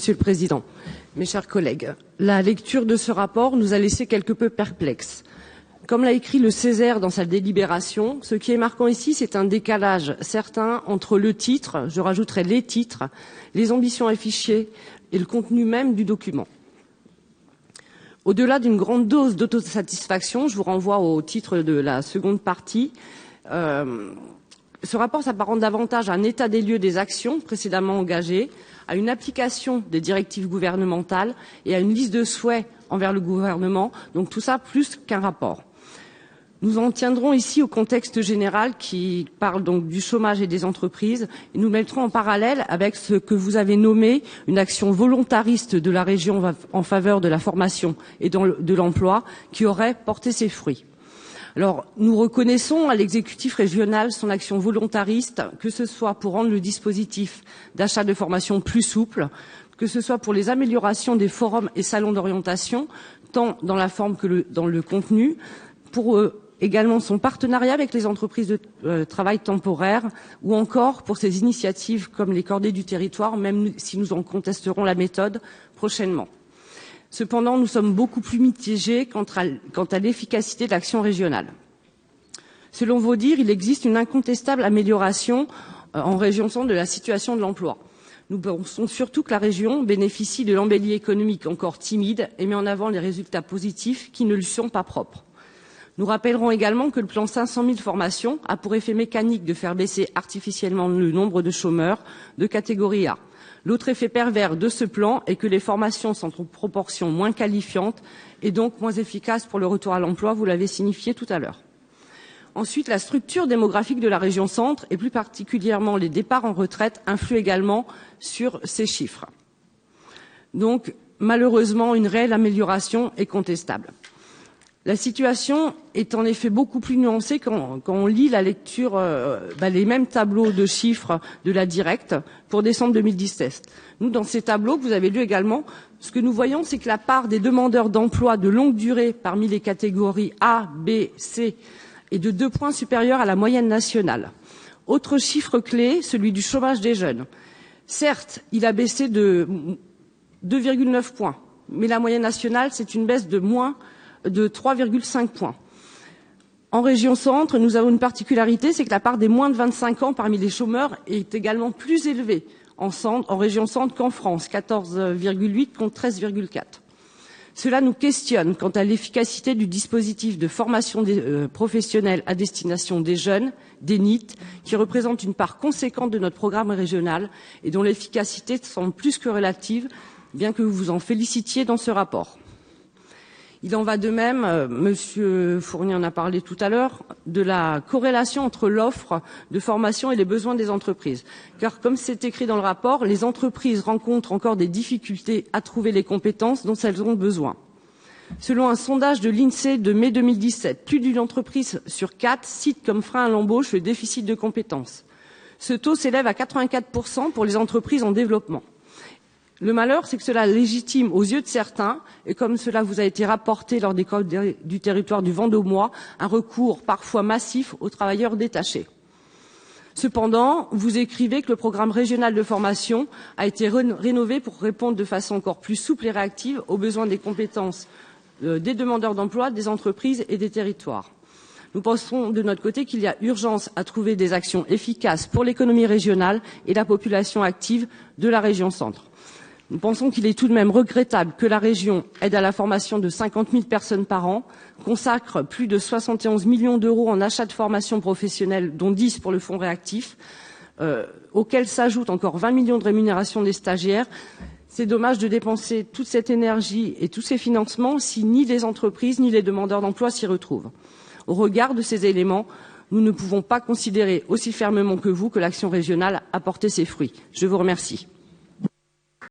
Monsieur le Président, mes chers collègues, la lecture de ce rapport nous a laissé quelque peu perplexes. Comme l'a écrit le Césaire dans sa délibération, ce qui est marquant ici, c'est un décalage certain entre le titre, je rajouterai les titres, les ambitions affichées et le contenu même du document. Au-delà d'une grande dose d'autosatisfaction, je vous renvoie au titre de la seconde partie, ce rapport s'apparente davantage à un état des lieux des actions précédemment engagées, à une application des directives gouvernementales et à une liste de souhaits envers le gouvernement, donc tout ça plus qu'un rapport. Nous en tiendrons ici au contexte général qui parle donc du chômage et des entreprises et nous le mettrons en parallèle avec ce que vous avez nommé une action volontariste de la région en faveur de la formation et de l'emploi qui aurait porté ses fruits. Alors, nous reconnaissons à l'exécutif régional son action volontariste, que ce soit pour rendre le dispositif d'achat de formation plus souple, que ce soit pour les améliorations des forums et salons d'orientation, tant dans la forme que dans le contenu, pour également son partenariat avec les entreprises de travail temporaire, ou encore pour ses initiatives comme les cordées du territoire, même si nous en contesterons la méthode prochainement. Cependant, nous sommes beaucoup plus mitigés quant à l'efficacité de l'action régionale. Selon vos dires, il existe une incontestable amélioration en région centre de la situation de l'emploi. Nous pensons surtout que la région bénéficie de l'embellie économique encore timide et met en avant les résultats positifs qui ne lui sont pas propres. Nous rappellerons également que le plan 500 000 formations a pour effet mécanique de faire baisser artificiellement le nombre de chômeurs de catégorie A. L'autre effet pervers de ce plan est que les formations sont en proportion moins qualifiantes et donc moins efficaces pour le retour à l'emploi, vous l'avez signifié tout à l'heure. Ensuite, la structure démographique de la région centre et plus particulièrement les départs en retraite influent également sur ces chiffres. Donc, malheureusement, une réelle amélioration est contestable. La situation est en effet beaucoup plus nuancée quand on lit la lecture, les mêmes tableaux de chiffres de la Directe pour décembre 2017. Nous, dans ces tableaux que vous avez lus également, ce que nous voyons, c'est que la part des demandeurs d'emploi de longue durée parmi les catégories A, B, C est de 2 points supérieure à la moyenne nationale. Autre chiffre clé, celui du chômage des jeunes. Certes, il a baissé de 2,9 points, mais la moyenne nationale, c'est une baisse de moins de 3,5 points. En région centre, nous avons une particularité, c'est que la part des moins de 25 ans parmi les chômeurs est également plus élevée en région centre qu'en France, 14,8 contre 13,4. Cela nous questionne quant à l'efficacité du dispositif de formation professionnelle à destination des jeunes, des NEET, qui représentent une part conséquente de notre programme régional et dont l'efficacité semble plus que relative, bien que vous vous en félicitiez dans ce rapport. Il en va de même, Monsieur Fournier en a parlé tout à l'heure, de la corrélation entre l'offre de formation et les besoins des entreprises. Car comme c'est écrit dans le rapport, les entreprises rencontrent encore des difficultés à trouver les compétences dont elles ont besoin. Selon un sondage de l'INSEE de mai 2017, plus d'une entreprise sur 4 cite comme frein à l'embauche le déficit de compétences. Ce taux s'élève à 84% pour les entreprises en développement. Le malheur, c'est que cela légitime aux yeux de certains, et comme cela vous a été rapporté lors des cordées du territoire du Vendômois, un recours parfois massif aux travailleurs détachés. Cependant, vous écrivez que le programme régional de formation a été rénové pour répondre de façon encore plus souple et réactive aux besoins des compétences des demandeurs d'emploi, des entreprises et des territoires. Nous pensons de notre côté qu'il y a urgence à trouver des actions efficaces pour l'économie régionale et la population active de la région centre. Nous pensons qu'il est tout de même regrettable que la région aide à la formation de 50 000 personnes par an, consacre plus de 71 millions d'euros en achats de formation professionnelle, dont 10 pour le fonds réactif, auquel s'ajoutent encore 20 millions de rémunération des stagiaires. C'est dommage de dépenser toute cette énergie et tous ces financements si ni les entreprises ni les demandeurs d'emploi s'y retrouvent. Au regard de ces éléments, nous ne pouvons pas considérer aussi fermement que vous que l'action régionale a porté ses fruits. Je vous remercie.